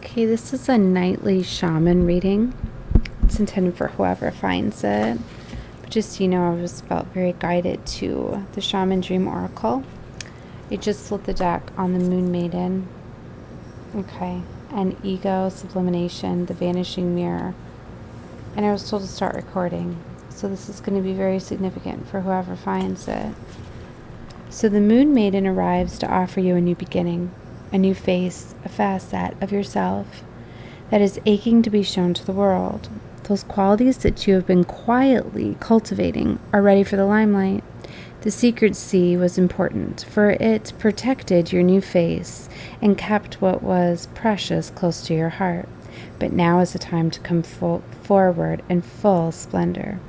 Okay, this is a nightly shaman reading. It's intended for whoever finds it. But just so you know, I was felt very guided to the Shaman Dream Oracle. I just flipped the deck on the Moon Maiden. Okay, and Ego, Sublimation, the Vanishing Mirror. And I was told to start recording. So this is going to be very significant for whoever finds it. So the Moon Maiden arrives to offer you a new beginning, a new face, a facet of yourself that is aching to be shown to the world. Those qualities that you have been quietly cultivating are ready for the limelight. The secret sea was important, for it protected your new face and kept what was precious close to your heart. But now is the time to come forward in full splendor.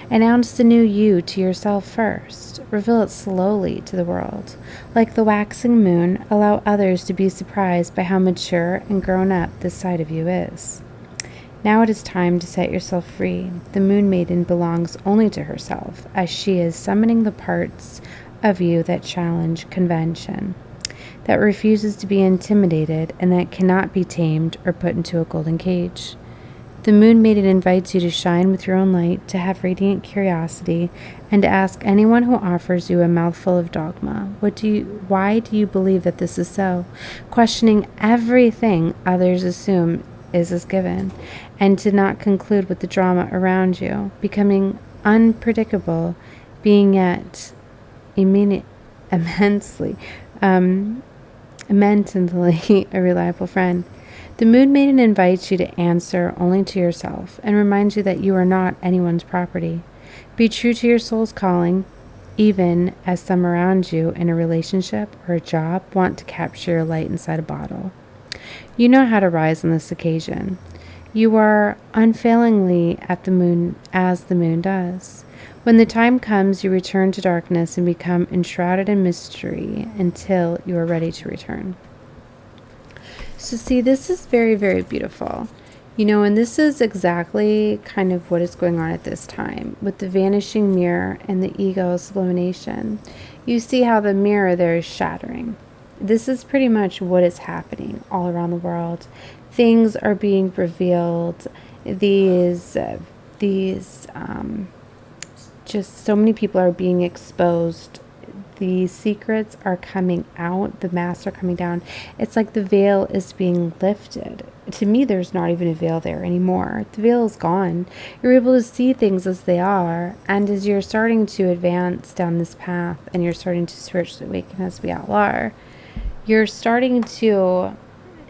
Announce the new you to yourself first. Reveal it slowly to the world. Like the waxing moon, allow others to be surprised by how mature and grown up this side of you is. Now it is time to set yourself free. The Moon Maiden belongs only to herself, as she is summoning the parts of you that challenge convention, that refuses to be intimidated, and that cannot be tamed or put into a golden cage. The Moon Maiden invites you to shine with your own light, to have radiant curiosity, and to ask anyone who offers you a mouthful of dogma, why do you believe that this is so? Questioning everything others assume is as given, and to not conclude with the drama around you, becoming unpredictable, being yet immensely mentally a reliable friend. The Moon Maiden invites you to answer only to yourself and reminds you that you are not anyone's property. Be true to your soul's calling, even as some around you in a relationship or a job want to capture your light inside a bottle. You know how to rise on this occasion. You are unfailingly at the moon as the moon does. When the time comes, you return to darkness and become enshrouded in mystery until you are ready to return. So see, this is very, very beautiful. And this is exactly kind of what is going on at this time with the vanishing mirror and the ego sublimation. You see how the mirror there is shattering. This is pretty much what is happening all around the world. Things are being revealed. Just so many people are being exposed. The secrets are coming out. The masks are coming down. It's like the veil is being lifted. To me, there's not even a veil there anymore. The veil is gone. You're able to see things as they are. And as you're starting to advance down this path and you're starting to spiritually awaken as we all are, you're starting to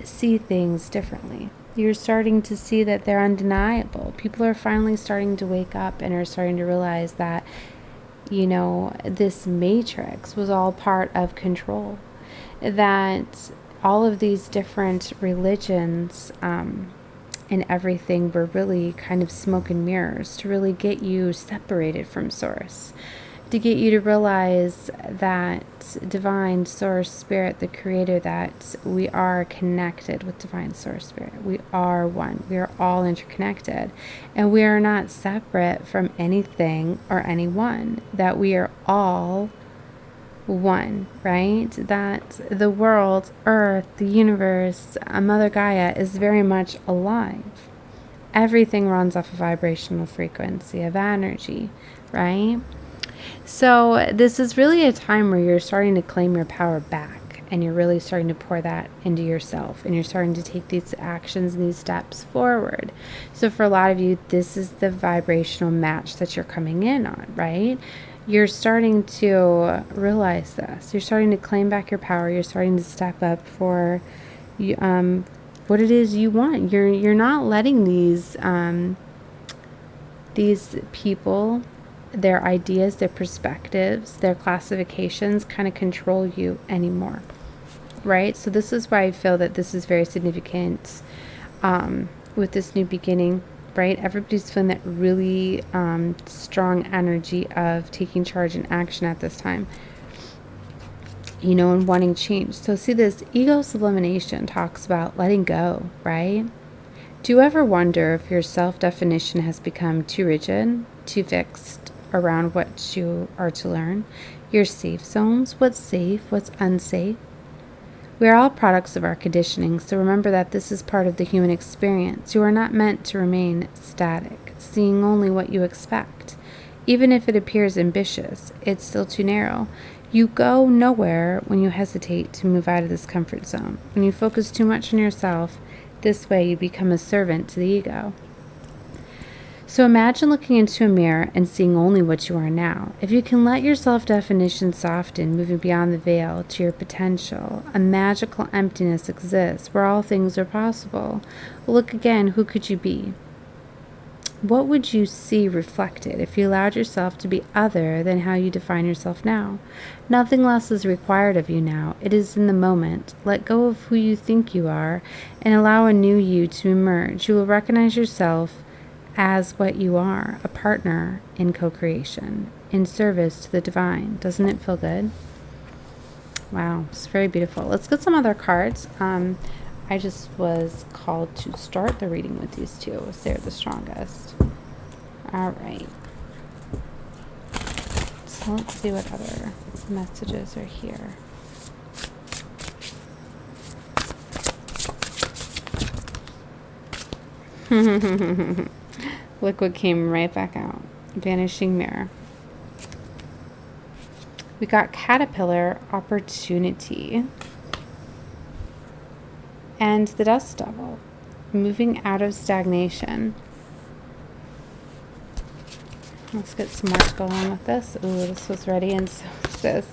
see things differently. You're starting to see that they're undeniable. People are finally starting to wake up and are starting to realize that this matrix was all part of control, that all of these different religions and everything were really kind of smoke and mirrors to really get you separated from source, to get you to realize that divine source spirit, the creator, that we are connected with divine source spirit. We are one. We are all interconnected, and we are not separate from anything or anyone, that we are all one, right? That the world, earth, the universe, Mother Gaia is very much alive. Everything runs off a vibrational frequency of energy, right? So this is really a time where you're starting to claim your power back, and you're really starting to pour that into yourself, and you're starting to take these actions and these steps forward. So for a lot of you, this is the vibrational match that you're coming in on, right? You're starting to realize this. You're starting to claim back your power. You're starting to step up for what it is you want. You're not letting these people, their ideas, their perspectives, their classifications kind of control you anymore, right? So this is why I feel that this is very significant with this new beginning, right? Everybody's feeling that really strong energy of taking charge and action at this time, and wanting change. So see, this ego sublimation talks about letting go, right? Do you ever wonder if your self-definition has become too rigid, too fixed around what you are to learn? Your safe zones, what's safe, what's unsafe? We are all products of our conditioning, so remember that this is part of the human experience. You are not meant to remain static, seeing only what you expect. Even if it appears ambitious, it's still too narrow. You go nowhere when you hesitate to move out of this comfort zone. When you focus too much on yourself, this way you become a servant to the ego. So imagine looking into a mirror and seeing only what you are now. If you can let your self-definition soften, moving beyond the veil to your potential, a magical emptiness exists where all things are possible. Look again, who could you be? What would you see reflected if you allowed yourself to be other than how you define yourself now? Nothing less is required of you now. It is in the moment. Let go of who you think you are and allow a new you to emerge. You will recognize yourself as what you are, a partner in co-creation, in service to the divine. Doesn't it feel good? Wow, it's very beautiful. Let's get some other cards. I just was called to start the reading with these two, as they're the strongest. All right. So let's see what other messages are here. Look what came right back out. Vanishing mirror. We got caterpillar, opportunity. And the dust devil, moving out of stagnation. Let's get some more to go on with this. Ooh, this was ready and so is this.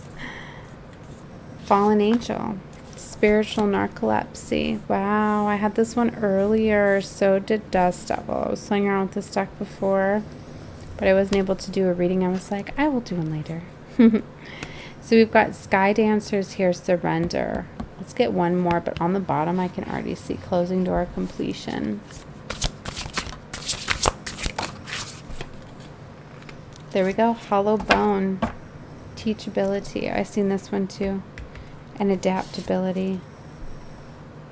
Fallen angel. Spiritual narcolepsy. Wow, I had this one earlier. So did dust devil. I was playing around with this deck before, but I wasn't able to do a reading. I was like, I will do one later. So we've got sky dancers here, surrender. Let's get one more, but on the bottom I can already see closing door, completion. There we go, hollow bone, teachability. I've seen this one too. And adaptability.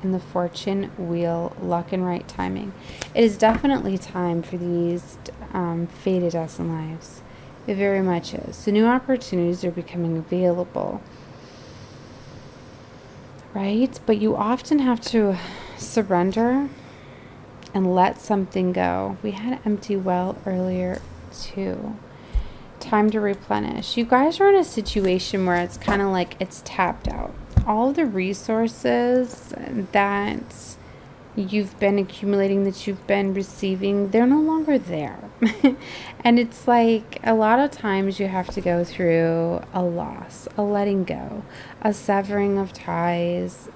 And the fortune wheel, luck and right timing. It is definitely time for these faded us in lives. It very much is. So new opportunities are becoming available. Right? But you often have to surrender and let something go. We had an empty well earlier too. Time to replenish. You guys are in a situation where it's kind of like it's tapped out. All the resources that you've been accumulating, that you've been receiving, they're no longer there. And it's like a lot of times you have to go through a loss, a letting go, a severing of ties.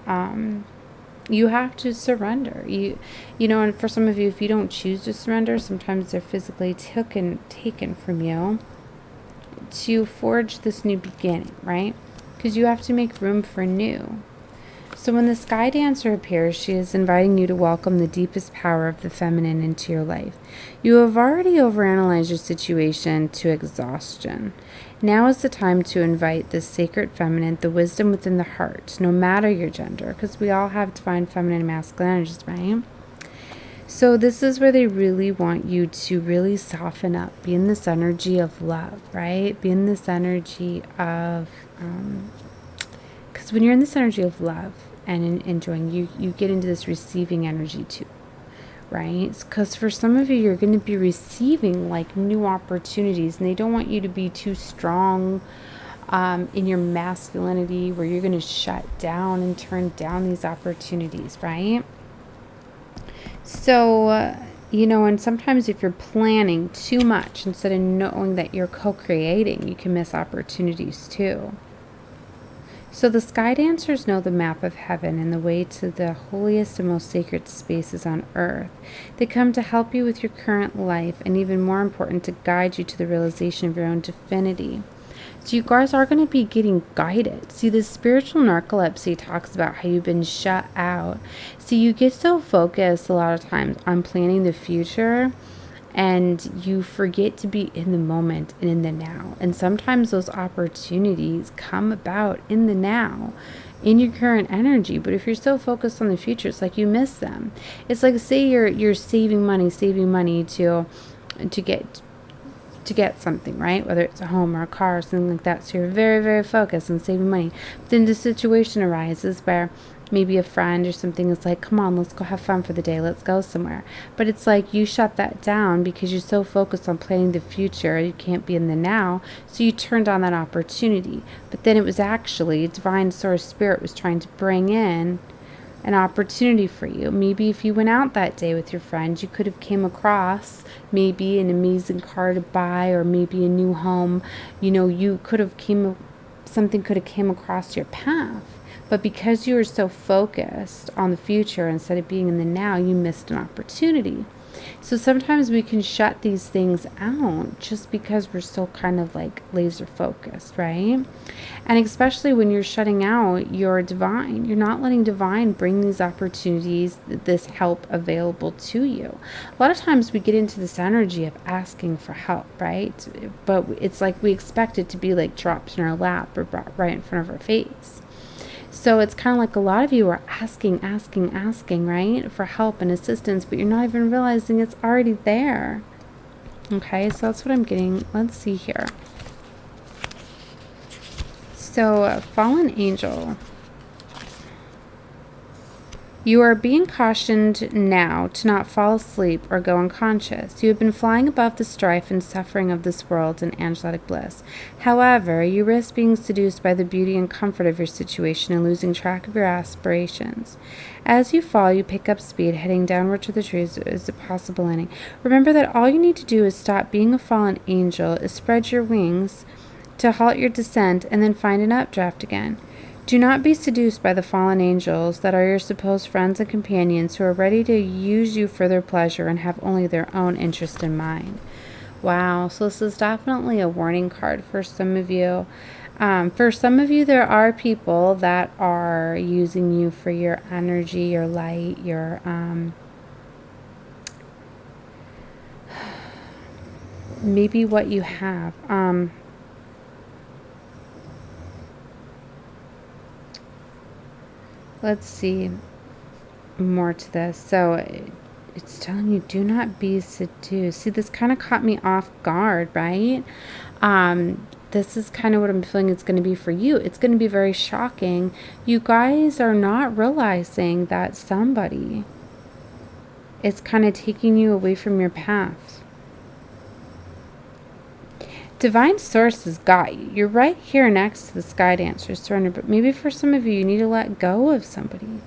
You have to surrender. You know, and for some of you, if you don't choose to surrender, sometimes they're physically taken from you to forge this new beginning, right? Because you have to make room for new. So when the sky dancer appears, she is inviting you to welcome the deepest power of the feminine into your life. You have already overanalyzed your situation to exhaustion. Now is the time to invite the sacred feminine, the wisdom within the heart, no matter your gender, because we all have divine feminine and masculine energies, right? So this is where they really want you to really soften up, be in this energy of love, right? Be in this energy of, because when you're in this energy of love and enjoying, you get into this receiving energy too, right? Because for some of you, you're going to be receiving like new opportunities, and they don't want you to be too strong in your masculinity, where you're going to shut down and turn down these opportunities, right? So, you know, and sometimes if you're planning too much instead of knowing that you're co-creating, you can miss opportunities too. So the sky dancers know the map of heaven and the way to the holiest and most sacred spaces on earth. They come to help you with your current life, and even more important, to guide you to the realization of your own divinity. So you guys are going to be getting guided. See, this spiritual narcolepsy talks about how you've been shut out. See, you get so focused a lot of times on planning the future, and you forget to be in the moment and in the now. And sometimes those opportunities come about in the now, in your current energy. But if you're so focused on the future, it's like you miss them. It's like, say you're saving money to get to get something, right? Whether it's a home or a car or something like that. So you're very, very focused on saving money. But then the situation arises where maybe a friend or something is like, come on, let's go have fun for the day. Let's go somewhere. But it's like you shut that down because you're so focused on planning the future. You can't be in the now. So you turned on that opportunity. But then it was actually divine source spirit was trying to bring in an opportunity for you. Maybe if you went out that day with your friends, you could have came across maybe an amazing car to buy, or maybe a new home. You could have something could have came across your path. But because you were so focused on the future instead of being in the now, you missed an opportunity. So sometimes we can shut these things out just because we're so kind of like laser focused, right? And especially when you're shutting out your divine, you're not letting divine bring these opportunities, this help available to you. A lot of times we get into this energy of asking for help, right? But it's like we expect it to be like dropped in our lap or brought right in front of our face. So it's kind of like a lot of you are asking, right, for help and assistance, but you're not even realizing it's already there. Okay, so that's what I'm getting. Let's see here. So, fallen angel. You are being cautioned now to not fall asleep or go unconscious. You have been flying above the strife and suffering of this world in angelic bliss. However, you risk being seduced by the beauty and comfort of your situation and losing track of your aspirations. As you fall, you pick up speed, heading downward to the trees as a possible landing. Remember that all you need to do is stop being a fallen angel, is spread your wings to halt your descent, and then find an updraft again. Do not be seduced by the fallen angels that are your supposed friends and companions who are ready to use you for their pleasure and have only their own interest in mind. Wow, so this is definitely a warning card for some of you. For some of you, there are people that are using you for your energy, your light, your maybe what you have. Let's see more to this. So it's telling you, do not be seduced. See, this kind of caught me off guard, right? This is kind of what I'm feeling it's going to be for you. It's going to be very shocking. You guys are not realizing that somebody is kind of taking you away from your path. Divine source has got you. You're right here next to the sky dancer surrender, but maybe for some of you, you need to let go of somebody.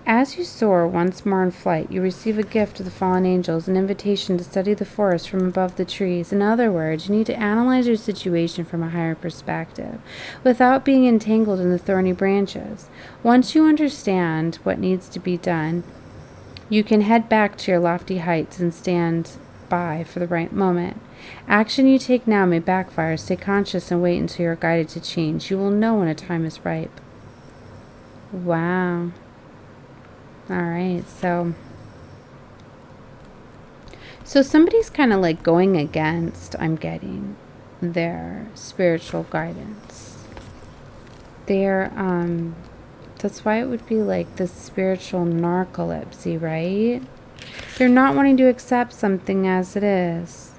As you soar once more in flight, you receive a gift of the fallen angels, an invitation to study the forest from above the trees. In other words, you need to analyze your situation from a higher perspective, without being entangled in the thorny branches. Once you understand what needs to be done, you can head back to your lofty heights and stand by for the right moment. Action you take now may backfire. Stay conscious and wait until you are guided to change. You will know when a time is ripe. Wow. All right, so somebody's kind of like going against, I'm getting, their spiritual guidance. That's why it would be like the spiritual narcolepsy, right? They're not wanting to accept something as it is.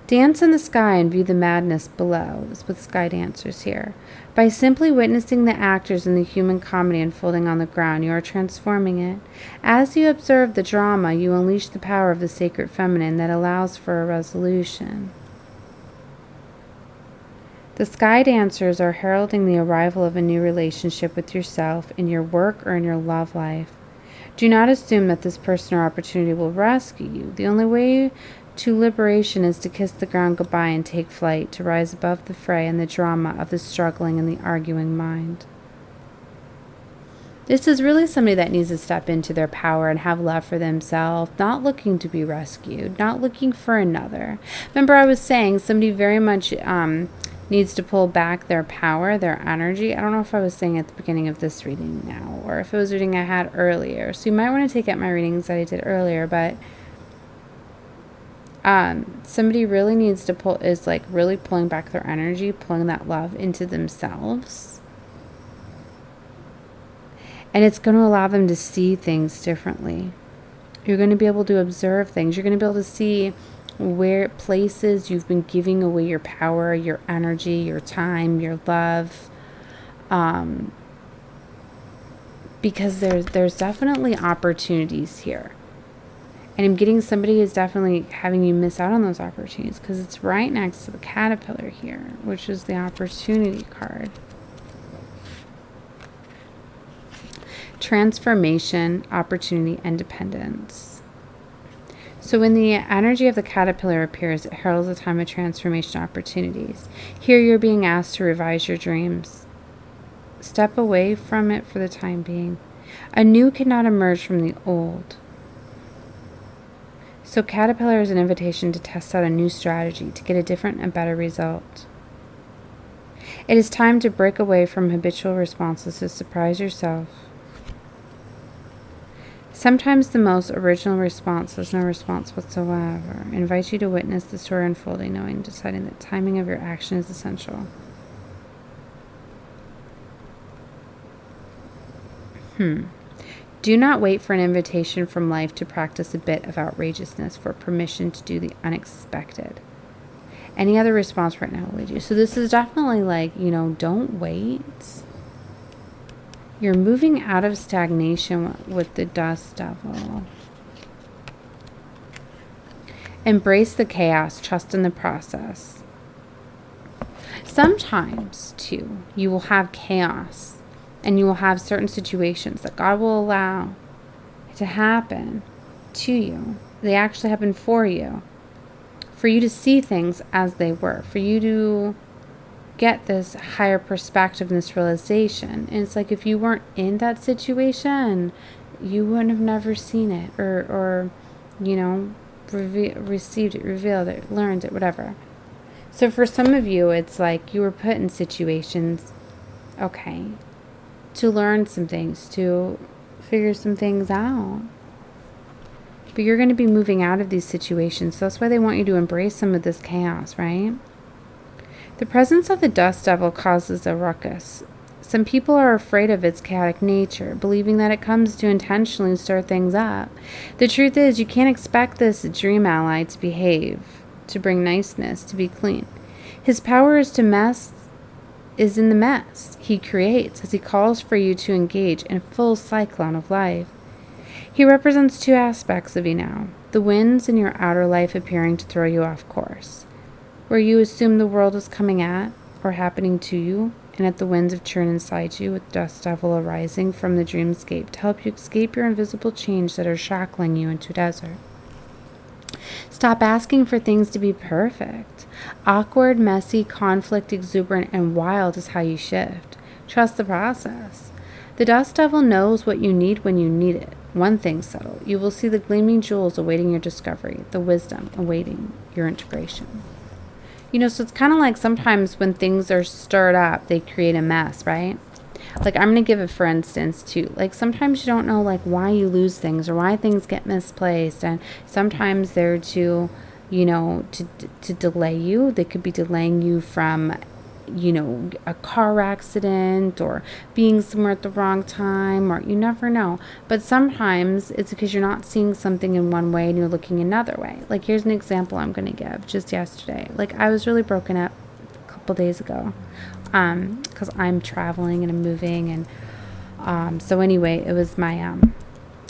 Dance in the sky and view the madness below, is with sky dancers here. By simply witnessing the actors in the human comedy unfolding on the ground, you are transforming it. As you observe the drama, you unleash the power of the sacred feminine that allows for a resolution. The sky dancers are heralding the arrival of a new relationship with yourself in your work or in your love life. Do not assume that this person or opportunity will rescue you. The only way to liberation is to kiss the ground goodbye and take flight, to rise above the fray and the drama of the struggling and the arguing mind. This is really somebody that needs to step into their power and have love for themselves, not looking to be rescued, not looking for another. Remember, I was saying somebody very much needs to pull back their power, their energy. I don't know if I was saying at the beginning of this reading now, or if it was a reading I had earlier. So you might want to take out my readings that I did earlier, but somebody really needs to is like really pulling back their energy, pulling that love into themselves. And it's going to allow them to see things differently. You're going to be able to observe things. You're going to be able to see where places you've been giving away your power, your energy, your time, your love. Because there's definitely opportunities here. And I'm getting somebody is definitely having you miss out on those opportunities because it's right next to the caterpillar here, which is the opportunity card. Transformation, opportunity, independence. So when the energy of the caterpillar appears, it heralds a time of transformation opportunities. Here you're being asked to revise your dreams. Step away from it for the time being. A new cannot emerge from the old. So caterpillar is an invitation to test out a new strategy to get a different and better result. It is time to break away from habitual responses to surprise yourself. Sometimes the most original response is no response whatsoever. I invite you to witness the story unfolding, knowing, deciding that timing of your action is essential. Do not wait for an invitation from life to practice a bit of outrageousness for permission to do the unexpected. Any other response right now will lead you. So this is definitely like, don't wait. You're moving out of stagnation with the dust devil. Embrace the chaos. Trust in the process. Sometimes, too, you will have chaos. And you will have certain situations that God will allow to happen to you. They actually happen for you. For you to see things as they were. For you to get this higher perspective and this realization. And it's like if you weren't in that situation, you wouldn't have never seen it. Or received it, revealed it, learned it, whatever. So for some of you, it's like you were put in situations, okay, to learn some things, to figure some things out. But you're going to be moving out of these situations. So that's why they want you to embrace some of this chaos, right? The presence of the dust devil causes a ruckus. Some people are afraid of its chaotic nature, believing that it comes to intentionally stir things up. The truth is, you can't expect this dream ally to behave, to bring niceness, to be clean. His power is in the mess he creates as he calls for you to engage in a full cyclone of life. He represents two aspects of you now, the winds in your outer life appearing to throw you off course, where you assume the world is coming at or happening to you, and at the winds of churn inside you with dust devil arising from the dreamscape to help you escape your invisible chains that are shackling you into a desert. Stop asking for things to be perfect. Awkward, messy, conflict, exuberant, and wild is how you shift. Trust the process. The dust devil knows what you need when you need it. One thing's settled. You will see the gleaming jewels awaiting your discovery, the wisdom awaiting your integration. So it's kind of like sometimes when things are stirred up, they create a mess, right? Like I'm going to give it for instance too. Like sometimes you don't know like why you lose things or why things get misplaced. And sometimes they're to delay you. They could be delaying you from, a car accident or being somewhere at the wrong time, or you never know. But sometimes it's because you're not seeing something in one way and you're looking another way. Like here's an example I'm going to give just yesterday. Like I was really broken up a couple days ago. Because I'm traveling and I'm moving, and so anyway, it was my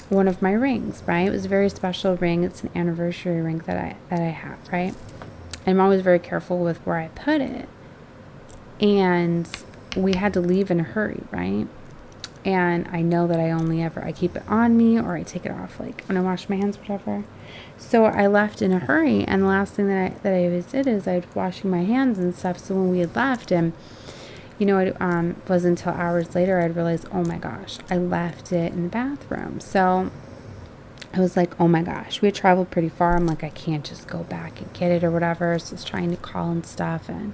one of my rings, right? It was a very special ring. It's an anniversary ring that I have, right? I'm always very careful with where I put it, and we had to leave in a hurry, right? And I know that I keep it on me or I take it off like when I wash my hands, whatever. So I left in a hurry, and the last thing that I did is I was washing my hands and stuff. So when we had left, and it wasn't until hours later I'd realized, oh my gosh, I left it in the bathroom. So I was like, oh my gosh, we had traveled pretty far. I'm like, I can't just go back and get it or whatever. So I was trying to call and stuff and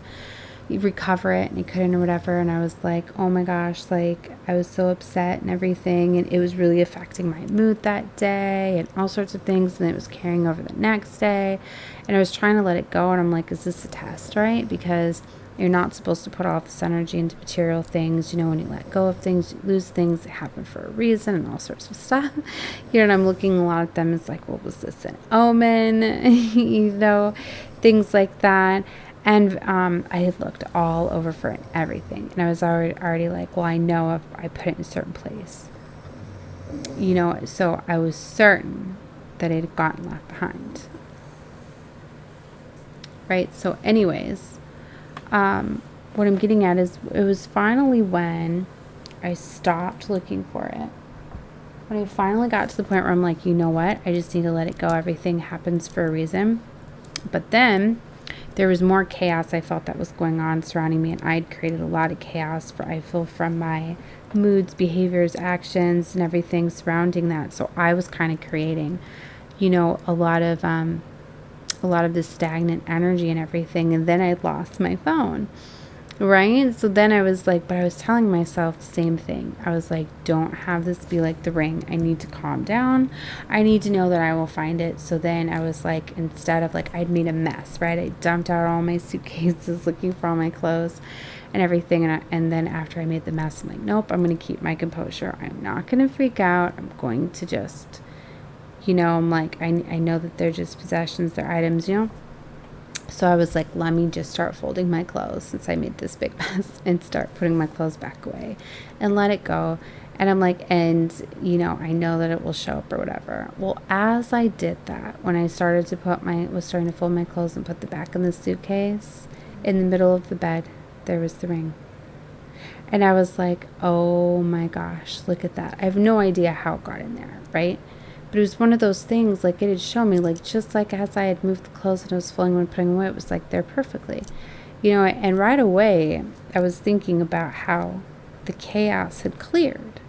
recover it, and he couldn't or whatever. And I was like, oh my gosh, like I was so upset and everything, and it was really affecting my mood that day and all sorts of things, and it was carrying over the next day, and I was trying to let it go. And I'm like, is this a test, right? Because You're not supposed to put all this energy into material things. You know, when you let go of things, you lose things. They happen for a reason and all sorts of stuff. You know, and I'm looking a lot at them as like, well, was this an omen? You know, things like that. And I had looked all over for everything. And I was already like, well, I know if I put it in a certain place. You know, so I was certain that it had gotten left behind. Right? So anyways, what I'm getting at is it was finally when I stopped looking for it. When I finally got to the point where I'm like, you know what? I just need to let it go. Everything happens for a reason. But then there was more chaos I felt that was going on surrounding me, and I'd created a lot of chaos I feel from my moods, behaviors, actions, and everything surrounding that. So I was kind of creating, you know, a lot of this stagnant energy and everything. And then I lost my phone, right? So then I was like, but I was telling myself the same thing. I was like, don't have this be like the ring. I need to calm down. I need to know that I will find it. So then I was like, instead of like, I'd made a mess, right? I dumped out all my suitcases looking for all my clothes and everything. And then after I made the mess, I'm like, nope, I'm going to keep my composure. I'm not going to freak out. I'm going to just, you know, I'm like, I know that they're just possessions, they're items, you know. So I was like, let me just start folding my clothes since I made this big mess and start putting my clothes back away and let it go. And I'm like, and, you know, I know that it will show up or whatever. Well, as I did that, when I started to was starting to fold my clothes and put them back in the suitcase, in the middle of the bed, there was the ring. And I was like, oh my gosh, look at that. I have no idea how it got in there, right? But it was one of those things, like it had shown me, like just like as I had moved the clothes and I was folding and putting away, it was like there perfectly, you know. And right away I was thinking about how the chaos had cleared.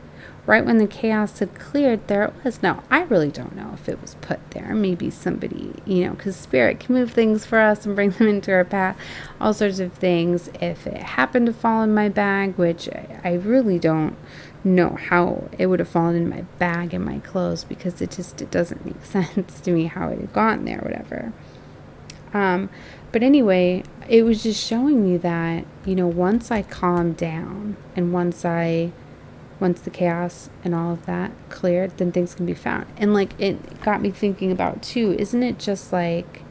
Right when the chaos had cleared, there it was. Now, I really don't know if it was put there. Maybe somebody, you know, because spirit can move things for us and bring them into our path, all sorts of things. If it happened to fall in my bag, which I really don't know how it would have fallen in my bag and my clothes, because it doesn't make sense to me how it had gotten there, whatever. But anyway, it was just showing me that, you know, once I calmed down and once the chaos and all of that cleared, then things can be found. And like, it got me thinking about too, isn't it just like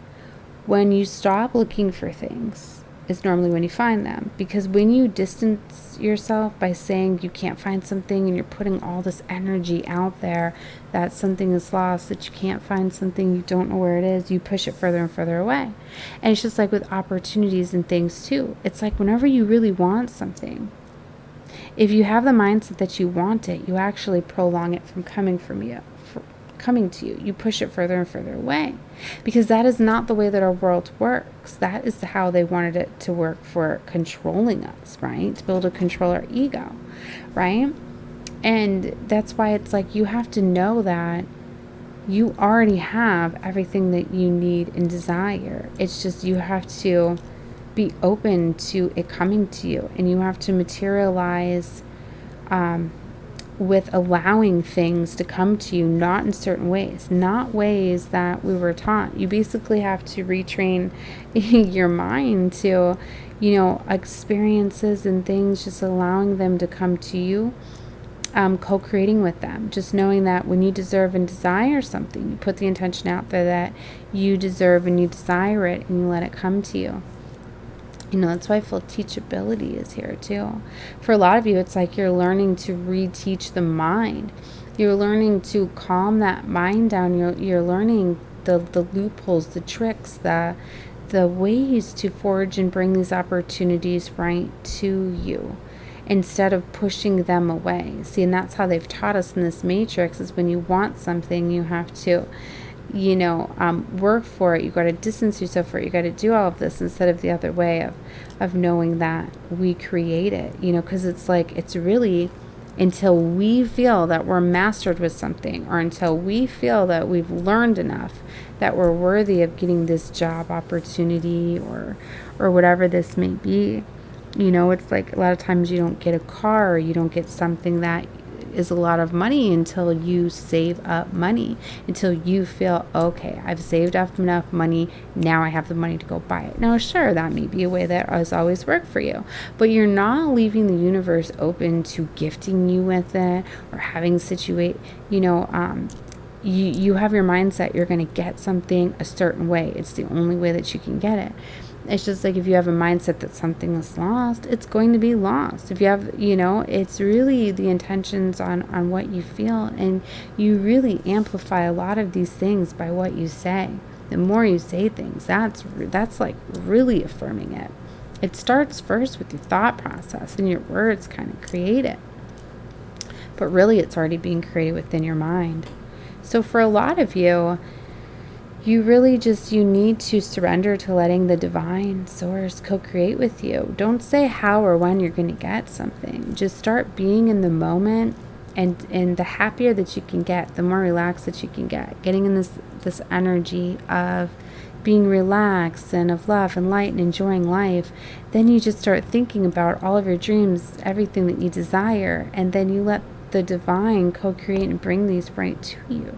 when you stop looking for things is normally when you find them? Because when you distance yourself by saying you can't find something and you're putting all this energy out there that something is lost, that you can't find something, you don't know where it is, you push it further and further away. And it's just like with opportunities and things too. It's like whenever you really want something, if you have the mindset that you want it, you actually prolong it from coming to you. You push it further and further away, because that is not the way that our world works. That is how they wanted it to work for controlling us, right? To be able to control our ego, right? And that's why it's like you have to know that you already have everything that you need and desire. It's just you have to be open to it coming to you, and you have to materialize with allowing things to come to you, not in certain ways, not ways that we were taught. You basically have to retrain your mind to, you know, experiences and things, just allowing them to come to you, co-creating with them, just knowing that when you deserve and desire something, you put the intention out there that you deserve and you desire it, and you let it come to you. You know, that's why I feel teachability is here too. For a lot of you, it's like you're learning to reteach the mind. You're learning to calm that mind down. You're learning the loopholes, the tricks, the ways to forge and bring these opportunities right to you, instead of pushing them away. See, and that's how they've taught us in this matrix, is when you want something, you have to, you know, work for it. You got to distance yourself for it. You got to do all of this, instead of the other way of knowing that we create it, you know, because it's like, it's really until we feel that we're mastered with something, or until we feel that we've learned enough that we're worthy of getting this job opportunity or whatever this may be. You know, it's like a lot of times you don't get a car, or you don't get something that is a lot of money until you save up money, until you feel, okay, I've saved up enough money, now I have the money to go buy it. Now, sure, that may be a way that has always worked for you, but you're not leaving the universe open to gifting you with it or having you have your mindset, you're going to get something a certain way. It's the only way that you can get it. It's just like if you have a mindset that something is lost, it's going to be lost. If you have, it's really the intentions on what you feel, and you really amplify a lot of these things by what you say. The more you say things, that's like really affirming it. It starts first with your thought process, and your words kind of create it. But really, it's already being created within your mind. So for a lot of you, you really you need to surrender to letting the divine source co-create with you. Don't say how or when you're going to get something. Just start being in the moment, and the happier that you can get, the more relaxed that you can get. Getting in this energy of being relaxed and of love and light and enjoying life, then you just start thinking about all of your dreams, everything that you desire, and then you let the divine co-create and bring these right to you,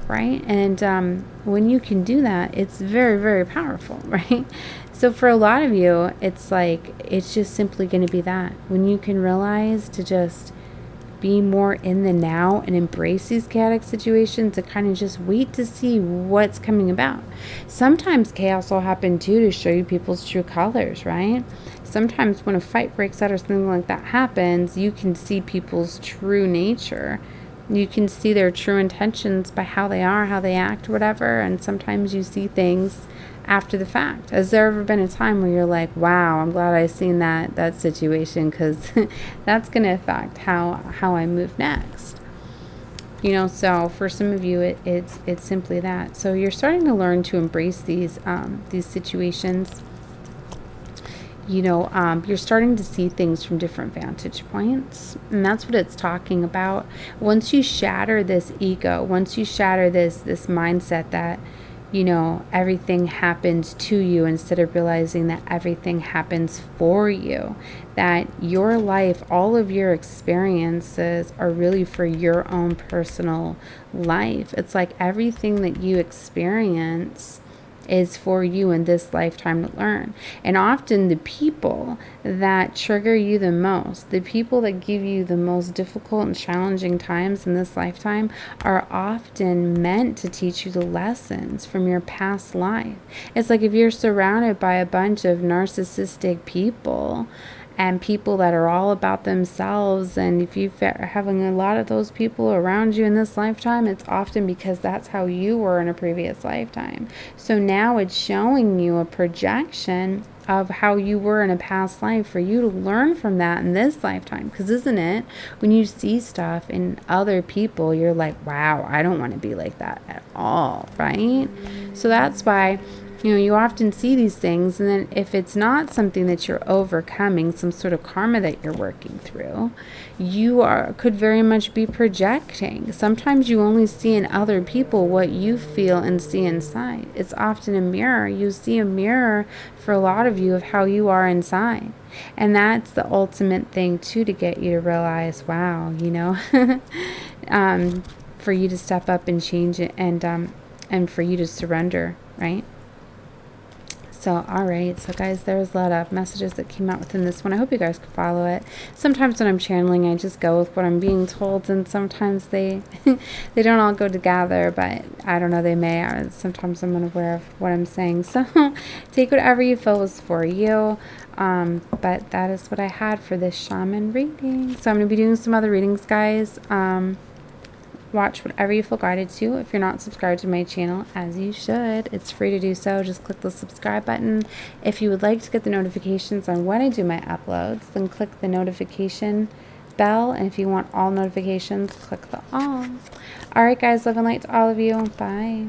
right? And when you can do that, it's very, very powerful, right? So for a lot of you, it's just simply going to be that. When you can realize to just be more in the now and embrace these chaotic situations and kind of just wait to see what's coming about. Sometimes chaos will happen too to show you people's true colors, right? Sometimes when a fight breaks out or something like that happens, you can see people's true nature. You can see their true intentions by how they are, how they act, whatever. And sometimes you see things after the fact. Has there ever been a time where you're like, wow, I'm glad I seen that situation, because that's going to affect how I move next. So for some of you, it's simply that. So you're starting to learn to embrace these situations. You're starting to see things from different vantage points, and that's what it's talking about. Once you shatter this ego, once you shatter this mindset that everything happens to you, instead of realizing that everything happens for you, that your life, all of your experiences are really for your own personal life. It's like everything that you experience is for you in this lifetime to learn. And often the people that trigger you the most, the people that give you the most difficult and challenging times in this lifetime, are often meant to teach you the lessons from your past life. It's like if you're surrounded by a bunch of narcissistic people and people that are all about themselves, and if you're having a lot of those people around you in this lifetime, it's often because that's how you were in a previous lifetime. So now it's showing you a projection of how you were in a past life for you to learn from that in this lifetime. Because isn't it, when you see stuff in other people, you're like, wow, I don't want to be like that at all, right? So that's why you often see these things, and then if it's not something that you're overcoming, some sort of karma that you're working through, you could very much be projecting. Sometimes you only see in other people what you feel and see inside. It's often a mirror. You see a mirror for a lot of you of how you are inside. And that's the ultimate thing too, to get you to realize, wow, for you to step up and change it, and for you to surrender, right? So, all right. So, guys, there's a lot of messages that came out within this one. I hope you guys could follow it. Sometimes when I'm channeling, I just go with what I'm being told, and sometimes they they don't all go together, but I don't know, they may. Sometimes I'm unaware of what I'm saying. So, take whatever you feel is for you. But that is what I had for this shaman reading. So, I'm going to be doing some other readings, guys. Watch whatever you feel guided to. If you're not subscribed to my channel, as you should, it's free to do so. Just click the subscribe button. If you would like to get the notifications on when I do my uploads, then click the notification bell. And if you want all notifications, click the all. All right, guys, love and light to all of you. Bye.